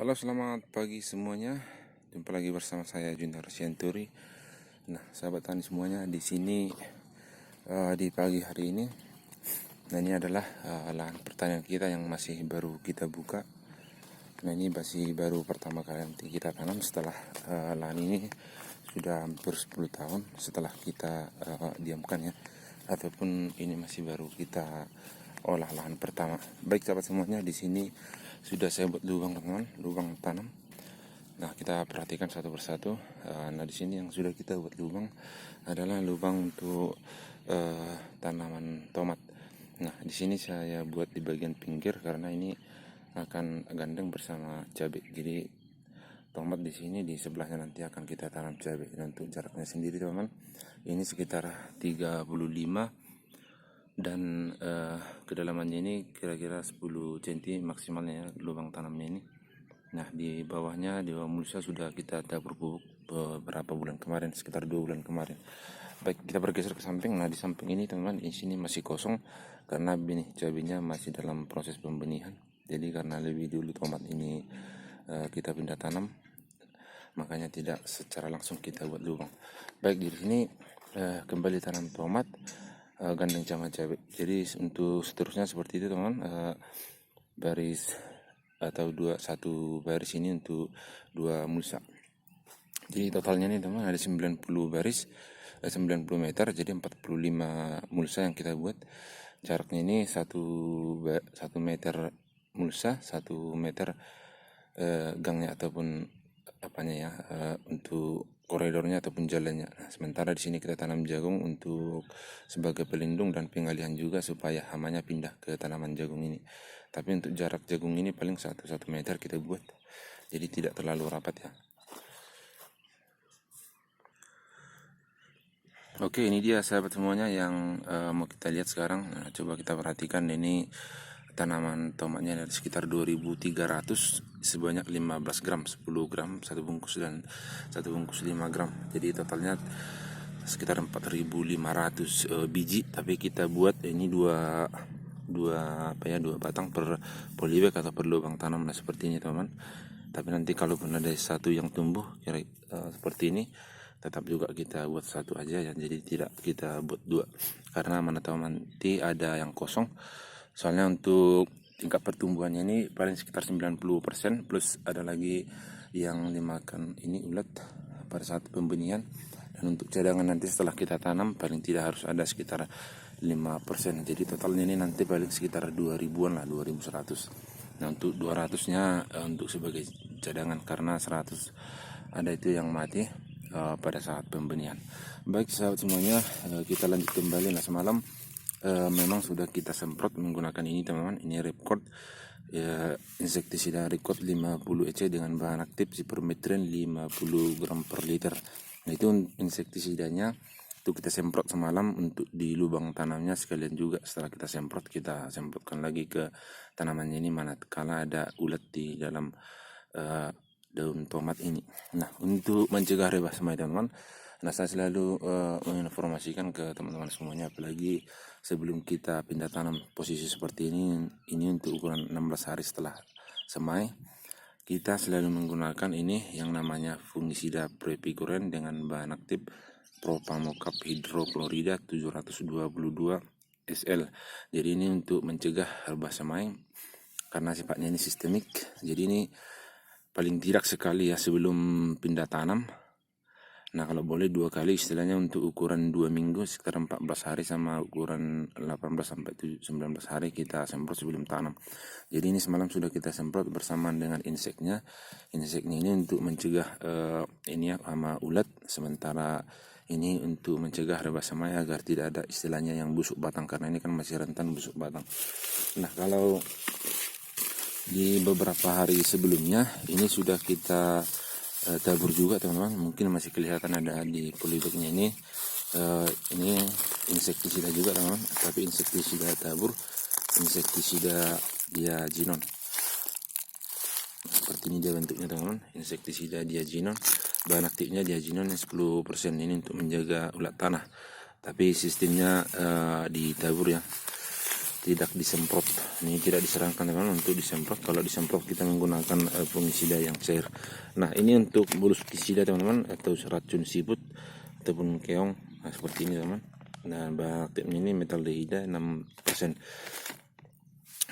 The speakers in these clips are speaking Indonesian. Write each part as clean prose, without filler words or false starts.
Halo, selamat pagi semuanya. Jumpa lagi bersama saya Juntar Sianturi. Nah, sahabat tani semuanya, di sini di pagi hari ini. Nah, ini adalah lahan pertanian kita yang masih baru kita buka. Nah, ini masih baru pertama kali nanti kita tanam setelah lahan ini sudah hampir 10 tahun setelah kita diamkan ya. Ataupun ini masih baru kita olah lahan pertama. Baik sahabat semuanya, di sini sudah saya buat lubang teman-teman, lubang tanam. Nah, kita perhatikan satu persatu. Nah, di sini yang sudah kita buat lubang adalah lubang untuk tanaman tomat. Nah, di sini saya buat di bagian pinggir karena ini akan gandeng bersama cabai. Jadi tomat di sini di sebelahnya nanti akan kita tanam cabai. Dan untuk jaraknya sendiri teman-teman, ini sekitar 35 dan kedalamannya ini kira-kira 10 cm maksimalnya ya, lubang tanamnya ini. Nah, di bawahnya di bawah mulsa sudah kita tabur pupuk beberapa bulan kemarin, sekitar 2 bulan kemarin. Baik, kita bergeser ke samping. Nah, di samping ini teman-teman, di sini masih kosong karena benih cabenya masih dalam proses pembenihan. Jadi karena lebih dulu tomat ini kita pindah tanam, makanya tidak secara langsung kita buat lubang. Baik, di sini kembali tanam tomat, gandeng sama cabai. Jadi untuk seterusnya seperti itu teman-teman, baris atau satu baris ini untuk 2 mulsa. Jadi totalnya ini teman ada 90 baris, 90 meter, jadi 45 mulsa yang kita buat. Jaraknya ini 1 meter mulsa, 1 meter gangnya ataupun apanya ya, untuk koridornya ataupun jalannya. Nah, sementara di sini kita tanam jagung untuk sebagai pelindung dan pengalihan juga supaya hamanya pindah ke tanaman jagung ini. Tapi untuk jarak jagung ini paling 1 meter kita buat, jadi tidak terlalu rapat ya. Oke, ini dia sahabat semuanya yang mau kita lihat sekarang. Nah, coba kita perhatikan, ini tanaman tomatnya ada sekitar 2300 sebanyak 15 gram, 10 gram satu bungkus dan satu bungkus 5 gram. Jadi totalnya sekitar 4500 biji, tapi kita buat ini dua batang per polybag atau per lubang tanam. Nah, seperti ini teman-teman. Tapi nanti kalaupun ada satu yang tumbuh seperti ini, tetap juga kita buat satu aja ya, jadi tidak kita buat 2 karena mana tahu nanti ada yang kosong. Soalnya untuk tingkat pertumbuhannya ini paling sekitar 90%, plus ada lagi yang dimakan ini ulat pada saat pembenihan. Dan untuk cadangan nanti setelah kita tanam paling tidak harus ada sekitar 5%. Jadi totalnya ini nanti paling sekitar 2000-an lah, 2100. Nah, untuk 200-nya untuk sebagai cadangan karena 100 ada itu yang mati pada saat pembenihan. Baik sahabat semuanya, kita lanjut kembali. Nah, semalam memang sudah kita semprot menggunakan ini teman-teman, ini Ripcord insektisida Ripcord 50 EC dengan bahan aktif Cypermethrin 50 gram per liter. Nah, itu insektisidanya itu kita semprot semalam untuk di lubang tanamnya, sekalian juga setelah kita semprotkan lagi ke tanamannya ini manakala ada ulat di dalam daun tomat ini. Nah, untuk mencegah rebah semai teman-teman, nah saya selalu menginformasikan ke teman-teman semuanya, apalagi sebelum kita pindah tanam posisi seperti ini untuk ukuran 16 hari setelah semai, kita selalu menggunakan ini yang namanya fungisida Prepikuren dengan bahan aktif propamokap hidroklorida 722 SL. Jadi ini untuk mencegah rebah semai karena sifatnya ini sistemik. Jadi ini paling tidak sekali ya sebelum pindah tanam. Nah, kalau boleh 2 kali, istilahnya untuk ukuran 2 minggu sekitar 14 hari sama ukuran 18 sampai 19 hari kita semprot sebelum tanam. Jadi ini semalam sudah kita semprot bersamaan dengan inseknya. Inseknya ini untuk mencegah ini ya hama ulat, sementara ini untuk mencegah rebah semai agar tidak ada istilahnya yang busuk batang, karena ini kan masih rentan busuk batang. Nah, kalau di beberapa hari sebelumnya ini sudah kita tabur juga teman-teman, mungkin masih kelihatan ada di polybagnya ini insektisida juga teman-teman, tapi insektisida tabur, insektisida diazinon. Seperti ini dia bentuknya teman-teman, insektisida diazinon, bahan aktifnya diazinon yang 10% ini untuk menjaga ulat tanah, tapi sistemnya ditabur ya. tidak disemprot. Ini tidak disarankan teman-teman untuk disemprot. Kalau disemprot kita menggunakan fungisida yang cair. Nah, ini untuk molluscicida teman-teman, atau racun siput ataupun keong. Nah, seperti ini teman. Nah, bahan ini metaldehida 6%.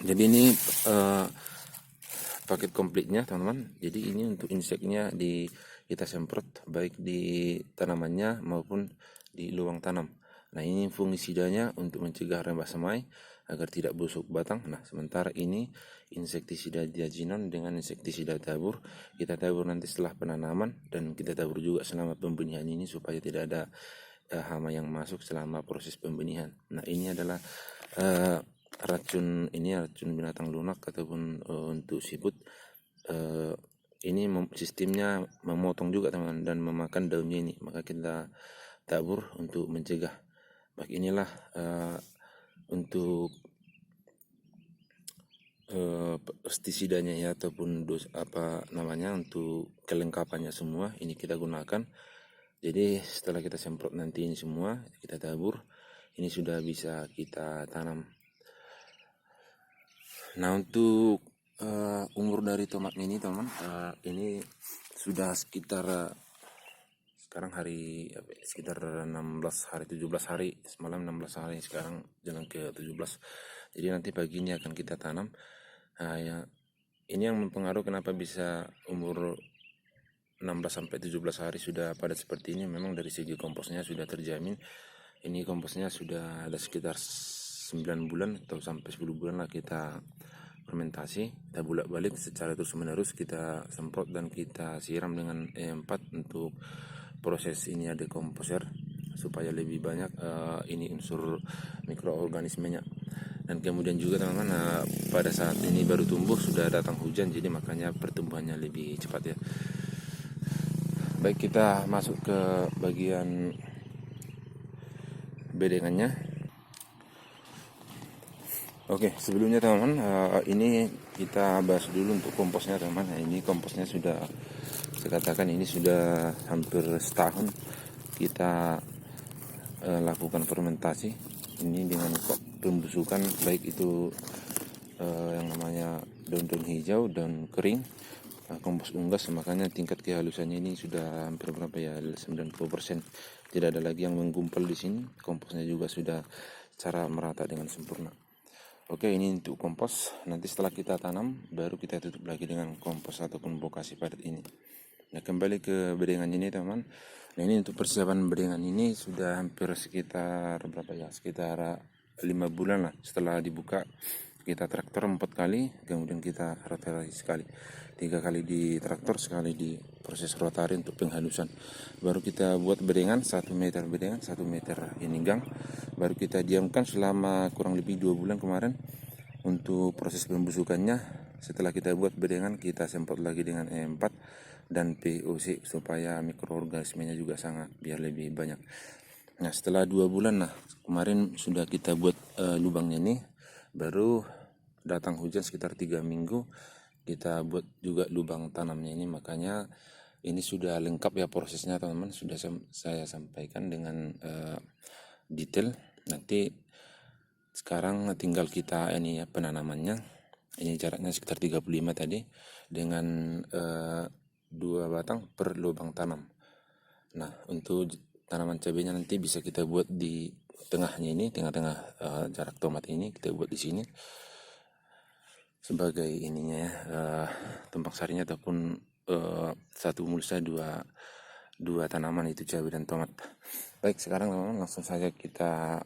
Jadi ini paket komplitnya teman-teman. Jadi ini untuk inseknya kita semprot baik di tanamannya maupun di lubang tanam. Nah, ini fungisidanya untuk mencegah rembah semai agar tidak busuk batang. Nah, sementara ini insektisida diazinon dengan insektisida tabur. Kita tabur nanti setelah penanaman, dan kita tabur juga selama pembenihan ini supaya tidak ada hama yang masuk selama proses pembenihan. Nah, ini adalah racun binatang lunak ataupun untuk siput. Ini sistemnya memotong juga teman, dan memakan daunnya ini, maka kita tabur untuk mencegah. Baik, inilah untuk pestisidanya ya, ataupun untuk kelengkapannya semua ini kita gunakan. Jadi setelah kita semprot nanti ini semua kita tabur, ini sudah bisa kita tanam. Nah, untuk umur dari tomat ini teman, ini sudah sekitar sekarang sekitar 16 hari 17 hari, semalam 16 hari, sekarang jalan ke 17. Jadi nanti pagi ini akan kita tanam. Nah, ya, ini yang mempengaruhi kenapa bisa umur 16 sampai 17 hari sudah padat seperti ini. Memang dari segi komposnya sudah terjamin. Ini komposnya sudah ada sekitar 9 bulan atau sampai 10 bulan lah kita fermentasi. Kita bolak-balik secara terus-menerus, kita semprot dan kita siram dengan E4 untuk proses ini ada komposer supaya lebih banyak ini unsur mikroorganismenya. Dan kemudian juga teman-teman, pada saat ini baru tumbuh, sudah datang hujan, jadi makanya pertumbuhannya lebih cepat ya. Baik, kita masuk ke bagian bedengannya. Oke, sebelumnya teman-teman, ini kita bahas dulu untuk komposnya teman-teman. Nah, ini komposnya sudah, saya katakan ini sudah hampir setahun kita lakukan fermentasi ini dengan pembusukan, baik itu yang namanya daun-daun hijau, daun kering, kompos unggas. Makanya tingkat kehalusannya ini sudah hampir 90%. Tidak ada lagi yang menggumpal di sini. Komposnya juga sudah secara merata dengan sempurna. Oke, ini untuk kompos. Nanti setelah kita tanam, baru kita tutup lagi dengan kompos ataupun bokasi padat ini. Nah, kembali ke bedengan ini teman. Nah, ini untuk persiapan bedengan ini sudah hampir sekitar sekitar 5 bulan lah setelah dibuka. Kita traktor 4 kali, kemudian kita rotasi sekali, 3 kali di traktor, sekali di proses rotari untuk penghalusan. Baru kita buat bedengan 1 meter bedengan, 1 meter ini gang. Baru kita diamkan selama kurang lebih 2 bulan kemarin untuk proses pembusukannya. Setelah kita buat bedengan, kita semprot lagi dengan E4 dan POC supaya mikroorganismenya juga sangat biar lebih banyak. Nah, setelah 2 bulan, nah kemarin sudah kita buat lubangnya ini, baru datang hujan sekitar 3 minggu, kita buat juga lubang tanamnya ini. Makanya ini sudah lengkap ya prosesnya teman-teman, sudah saya sampaikan dengan detail. Nanti sekarang tinggal kita ini ya penanamannya. Ini jaraknya sekitar 35 tadi, dengan 2 batang per lubang tanam. Nah, untuk tanaman cabenya nanti bisa kita buat di tengahnya ini, tengah-tengah jarak tomat ini kita buat di sini sebagai ininya ya, tumpang sarinya, ataupun satu mulsa dua tanaman, itu cabai dan tomat. Baik, sekarang teman-teman langsung saja kita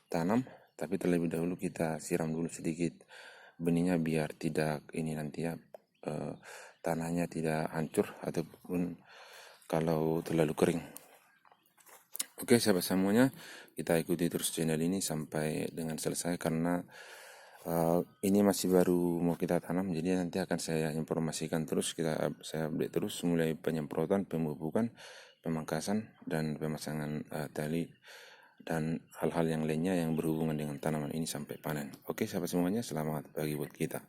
tanam, tapi terlebih dahulu kita siram dulu sedikit benihnya biar tidak ini nanti ya, tanahnya tidak hancur ataupun kalau terlalu kering. Oke sahabat semuanya, kita ikuti terus channel ini sampai dengan selesai, karena ini masih baru mau kita tanam, jadi nanti akan saya informasikan terus, saya update terus mulai penyemprotan, pemupukan, pemangkasan, dan pemasangan tali dan hal-hal yang lainnya yang berhubungan dengan tanaman ini sampai panen. Oke sahabat semuanya, selamat pagi buat kita.